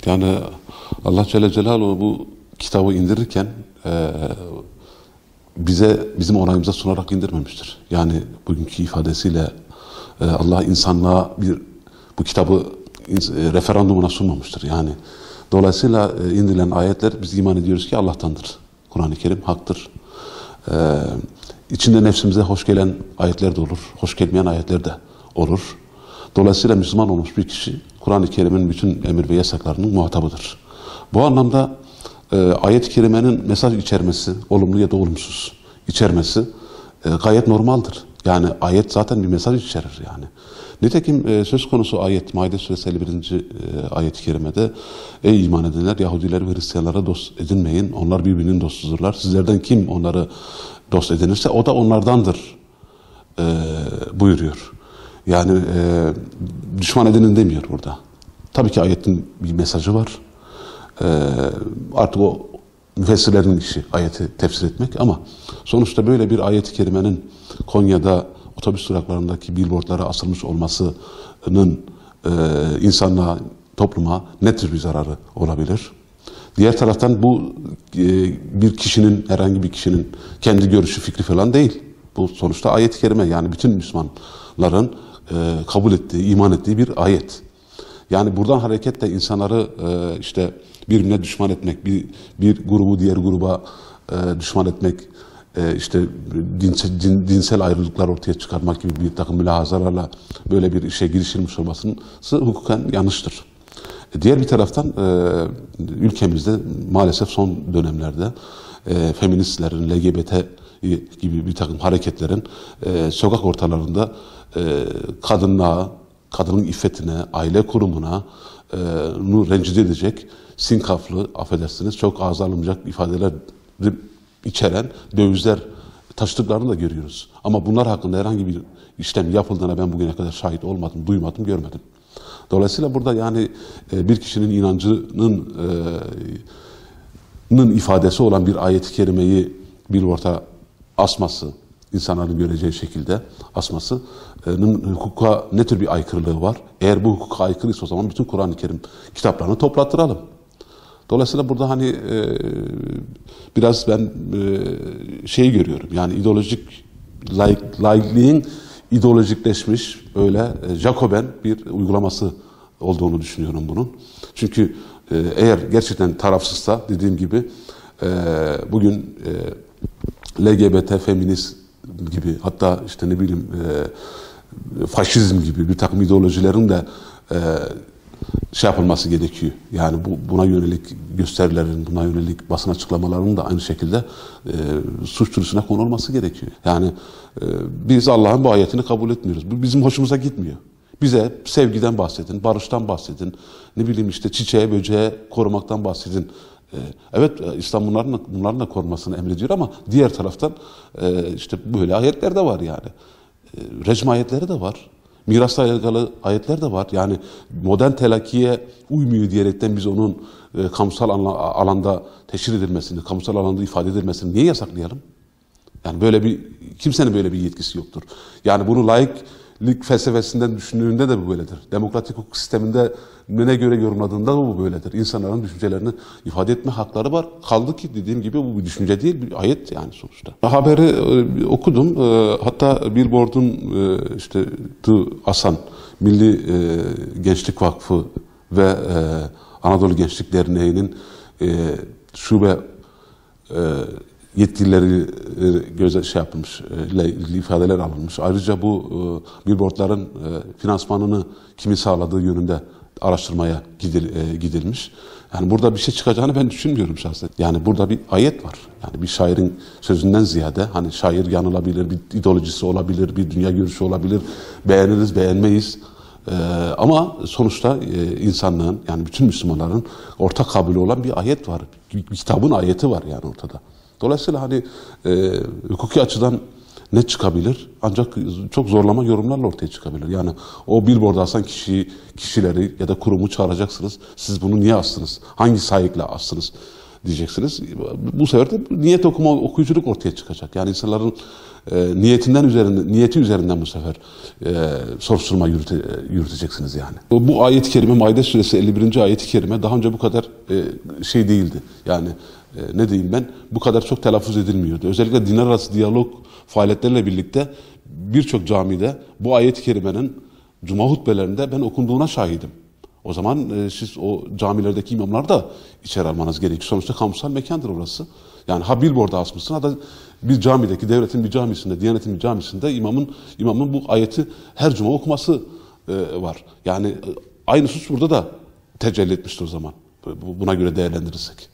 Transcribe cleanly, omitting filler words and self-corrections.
Yani Allah Celle Celaluhu bu kitabı indirirken bizim onayımıza sunarak indirmemiştir. Yani bugünkü ifadesiyle Allah insanlığa bu kitabı referandumuna sunmamıştır. Yani dolayısıyla indirilen ayetler biz iman ediyoruz ki Allah'tandır. Kur'an-ı Kerim haktır. İçinde nefsimize hoş gelen ayetler de olur, hoş gelmeyen ayetler de olur. Dolayısıyla Müslüman olmuş bir kişi Kur'an-ı Kerim'in bütün emir ve yasaklarının muhatabıdır. Bu anlamda ayet-i kerimenin mesaj içermesi, olumlu ya da olumsuz içermesi gayet normaldir. Yani ayet zaten bir mesaj içerir yani. Nitekim söz konusu ayet Maide suresi 51. ayet-i kerimede ey iman edenler Yahudiler ve Hristiyanlara dost edinmeyin. Onlar birbirinin dostudurlar. Sizlerden kim onları dost edinirse o da onlardandır buyuruyor. Yani düşman edinin demiyor burada. Tabii ki ayetin bir mesajı var. Artık o müfessirlerin işi ayeti tefsir etmek ama sonuçta böyle bir ayet-i kerimenin Konya'da otobüs duraklarındaki billboardlara asılmış olmasının insanlığa, topluma ne tür bir zararı olabilir? Diğer taraftan bu bir kişinin, herhangi bir kişinin kendi görüşü, fikri falan değil. Bu sonuçta ayet-i kerime, yani bütün Müslümanların kabul ettiği, iman ettiği bir ayet. Yani buradan hareketle insanları işte birbirine düşman etmek, bir grubu diğer gruba düşman etmek, işte dinsel ayrılıklar ortaya çıkarmak gibi bir takım mülahazalarla böyle bir işe girişilmiş olması hukuken yanlıştır. Diğer bir taraftan ülkemizde maalesef son dönemlerde feministlerin, LGBT gibi bir takım hareketlerin sokak ortalarında kadınlığa, kadının iffetine, aile kurumuna rencide edecek, sinkaflı, affedersiniz, çok ağza alınmayacak ifadeler içeren dövizler taşıdıklarını da görüyoruz. Ama bunlar hakkında herhangi bir işlem yapıldığına ben bugüne kadar şahit olmadım, duymadım, görmedim. Dolayısıyla burada yani bir kişinin inancının ifadesi olan bir ayet-i kerimeyi bir orta asması, insanların göreceği şekilde asmasının hukuka ne tür bir aykırılığı var? Eğer bu hukuka aykırıysa o zaman bütün Kur'an-ı Kerim kitaplarını toplattıralım. Dolayısıyla burada hani biraz ben şeyi görüyorum, yani ideolojik laikliğin ideolojikleşmiş böyle Jacoben bir uygulaması olduğunu düşünüyorum bunun. Çünkü eğer gerçekten tarafsızsa dediğim gibi bugün LGBT, feminist gibi, hatta işte ne bileyim faşizm gibi bir takım ideolojilerin de şey yapılması gerekiyor. Yani buna yönelik gösterilerin, buna yönelik basın açıklamalarının da aynı şekilde suç duyurusuna konulması gerekiyor. Yani biz Allah'ın bu ayetini kabul etmiyoruz. Bu bizim hoşumuza gitmiyor. Bize sevgiden bahsedin, barıştan bahsedin, ne bileyim işte çiçeğe, böceğe korumaktan bahsedin. Evet, İslam bunların da korunmasını emrediyor ama diğer taraftan işte böyle ayetler de var yani. Recm ayetleri de var. Mirasla alakalı ayetler de var. Yani modern telakkiye uymuyor diyerekten biz onun kamusal alanda teşhir edilmesini, kamusal alanda ifade edilmesini niye yasaklayalım? Yani kimsenin böyle bir yetkisi yoktur. Yani bunu laiklik felsefesinden düşündüğünde de bu böyledir. Demokratik hukuk sisteminde ne göre yorumladığında da bu böyledir. İnsanların düşüncelerini ifade etme hakları var. Kaldı ki dediğim gibi bu bir düşünce değil, bir ayet yani sonuçta. Haberi okudum. Hatta Billboard'un işte ASAN, Milli Gençlik Vakfı ve Anadolu Gençlik Derneği'nin şube yetkilileri şey yapılmış, ifadeler alınmış. Ayrıca bu billboardların finansmanını kimin sağladığı yönünde araştırmaya gidilmiş. Yani burada bir şey çıkacağını ben düşünmüyorum şahsen. Yani burada bir ayet var. Yani bir şairin sözünden ziyade, hani şair yanılabilir, bir ideolojisi olabilir, bir dünya görüşü olabilir, beğeniriz, beğenmeyiz. Ama sonuçta insanlığın, yani bütün Müslümanların ortak kabulü olan bir ayet var. Bir kitabın ayeti var yani ortada. Dolayısıyla hani hukuki açıdan ne çıkabilir? Ancak çok zorlama yorumlarla ortaya çıkabilir. Yani o billboard'a asan kişileri ya da kurumu çağıracaksınız. Siz bunu niye astınız? Hangi sahikle astınız? diyeceksiniz. Bu sefer de niyet okuma, okuyuculuk ortaya çıkacak. Yani insanların niyeti üzerinden bu sefer soruşturma yürüteceksiniz yani. Bu ayet-i kerime, Maide suresi 51. ayet-i kerime daha önce bu kadar şey değildi. Yani ne diyeyim ben, bu kadar çok telaffuz edilmiyordu. Özellikle dinler arası diyalog faaliyetleriyle birlikte birçok camide bu ayet-i kerimenin cuma hutbelerinde ben okunduğuna şahidim. O zaman siz o camilerdeki imamlar da içeri almanız gerekiyor. Sonuçta kamusal mekandır orası. Yani ha billboard'a asmışsın ha da bir camideki, devletin bir camisinde, Diyanet'in bir camisinde imamın bu ayeti her cuma okuması var. Yani aynı suç burada da tecelli etmiştir o zaman. Buna göre değerlendirirsek.